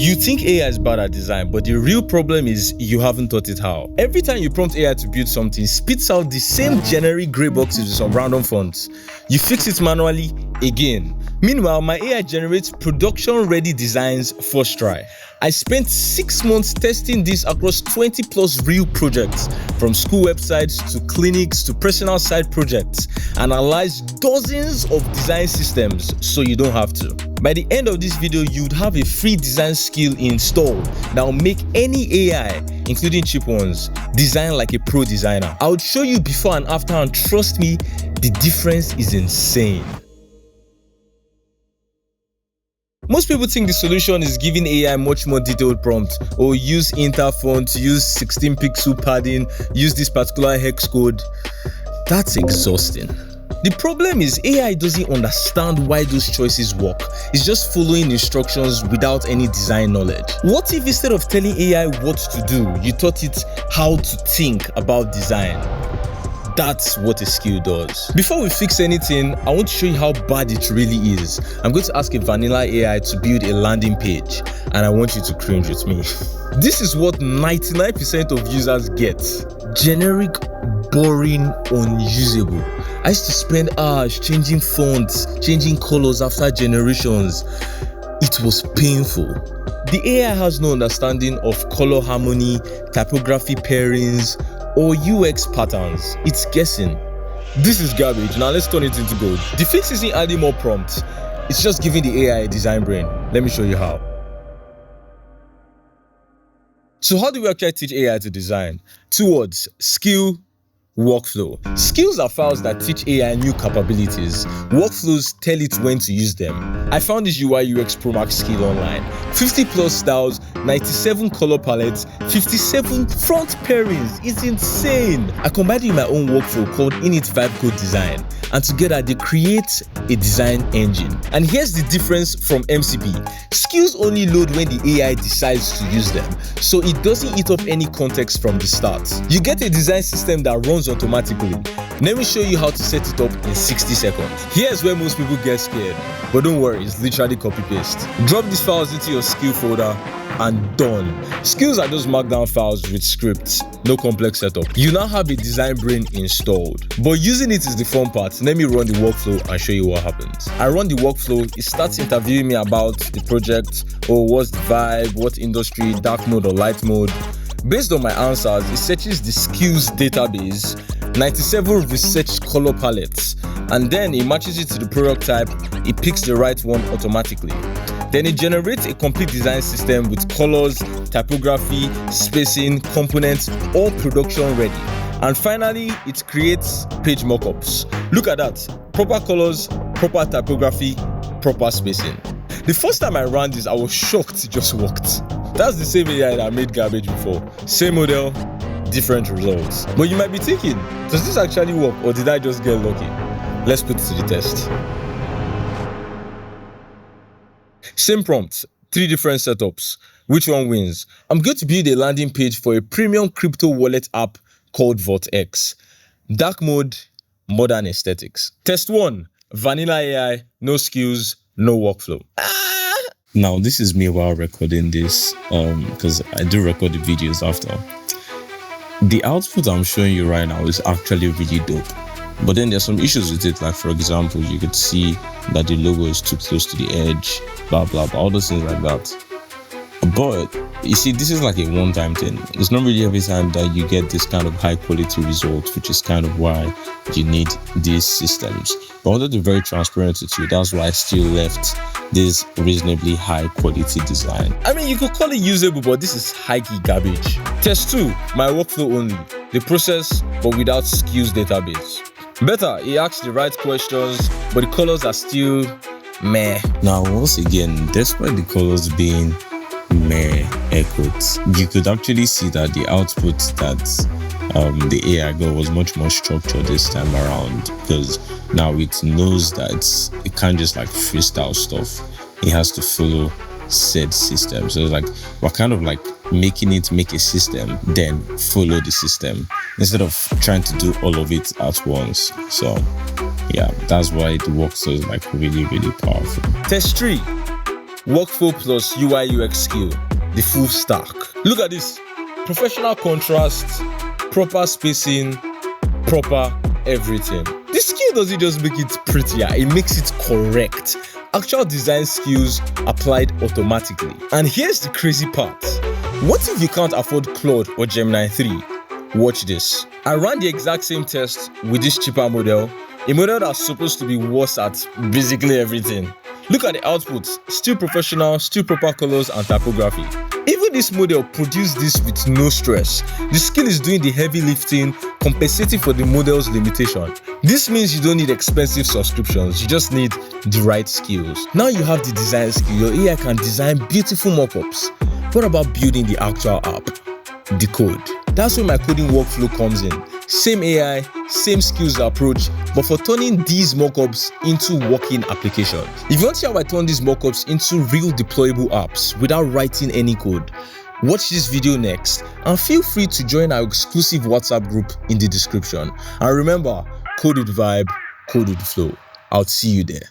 You think AI is bad at design, but the real problem is you haven't taught it how. Every time you prompt AI to build something, it spits out the same generic gray boxes with some random fonts. You fix it manually again. Meanwhile, my AI generates production-ready designs first try. I spent 6 months testing this across 20 plus real projects, from school websites to clinics to personal side projects, and analyzed dozens of design systems so you don't have to. By the end of this video, you'd have a free design skill installed that will make any AI, including cheap ones, design like a pro designer. I would show you before and after, and trust me, the difference is insane. Most people think the solution is giving AI much more detailed prompts, or use interfont, use 16 pixel padding, use this particular hex code. That's exhausting. The problem is AI doesn't understand why those choices work. It's just following instructions without any design knowledge. What if instead of telling AI what to do, you taught it how to think about design? That's what a skill does. Before we fix anything, I want to show you how bad it really is. I'm going to ask a vanilla AI to build a landing page, and I want you to cringe with me. This is what 99% of users get. Generic, boring, unusable. I used to spend hours changing fonts, changing colors after generations. It was painful. The AI has no understanding of color harmony, typography pairings, or UX patterns. It's guessing. This is garbage. Now let's turn it into gold. The fix isn't adding more prompts. It's just giving the AI a design brain. Let me show you how. So how do we actually teach AI to design? 2 words: skill, workflow. Skills are files that teach AI new capabilities. Workflows tell it when to use them. I found this UI UX Pro Max skill online. 50 plus styles, 97 color palettes, 57 front pairings. It's insane. I combined it with my own workflow called Init Vibe Code Design, and together they create a design engine. And here's the difference from MCP. Skills only load when the AI decides to use them, so it doesn't eat up any context from the start. You get a design system that runs automatically. Let me show you how to set it up in 60 seconds. Here's where most people get scared, but don't worry, it's literally copy paste. Drop these files into your skill folder and done. Skills are just markdown files with scripts, no complex setup. You now have a design brain installed, but using it is the fun part. Let me run the workflow and show you what happens. I run the workflow, it starts interviewing me about the project, or what's the vibe, what industry, dark mode or light mode. Based on my answers, it searches the skills database, 97 researched color palettes, and then it matches it to the product type. It picks the right one automatically. Then it generates a complete design system with colors, typography, spacing, components, all production ready. And finally, it creates page mockups. Look at that, proper colors, proper typography, proper spacing. The first time I ran this, I was shocked it just worked. That's the same AI that made garbage before. Same model, different results. But you might be thinking, does this actually work, or did I just get lucky? Let's put it to the test. Same prompt, 3 different setups. Which one wins? I'm going to build a landing page for a premium crypto wallet app called Vortex. Dark mode, modern aesthetics. Test 1, vanilla AI, no skills, no workflow. Now, this is me while recording this, because I do record the videos after. The output I'm showing you right now is actually really dope. But then there's some issues with it, like for example, you could see that the logo is too close to the edge, blah, blah, blah, all those things like that. But you see, this is like a one-time thing. It's not really every time that you get this kind of high quality result, which is kind of why you need these systems. But I wanted to be very transparent with you. That's why I still left this reasonably high quality design. I mean, you could call it usable, but this is high-key garbage. Test 2, my workflow only. The process, but without skills database. Better, he asks the right questions, but the colors are still meh. Now, once again, despite the colors being meh, air quotes, you could actually see that the output that the AI got was much more structured this time around, because now it knows that it can't just like freestyle stuff. It has to follow said system. So it's like we're kind of like making it make a system, then follow the system, instead of trying to do all of it at once. So yeah, that's why the workflow is like really, really powerful. Test 3, workflow plus UI UX skill, the full stack. Look at this. Professional contrast, proper spacing, proper everything. This skill doesn't just make it prettier, it makes it correct. Actual design skills applied automatically. And here's the crazy part. What if you can't afford Claude or Gemini 3? Watch this. I ran the exact same test with this cheaper model, a model that's supposed to be worse at basically everything. Look at the output, still professional, still proper colors and typography. Even this model produced this with no stress. The skill is doing the heavy lifting, compensating for the model's limitation. This means you don't need expensive subscriptions, you just need the right skills. Now you have the design skill, your AI can design beautiful mockups. What about building the actual app? The code. That's where my coding workflow comes in. Same AI, same skills approach, but for turning these mockups into working applications. If you want to see how I turn these mockups into real deployable apps without writing any code, watch this video next and feel free to join our exclusive WhatsApp group in the description. And remember, code with vibe, code with flow. I'll see you there.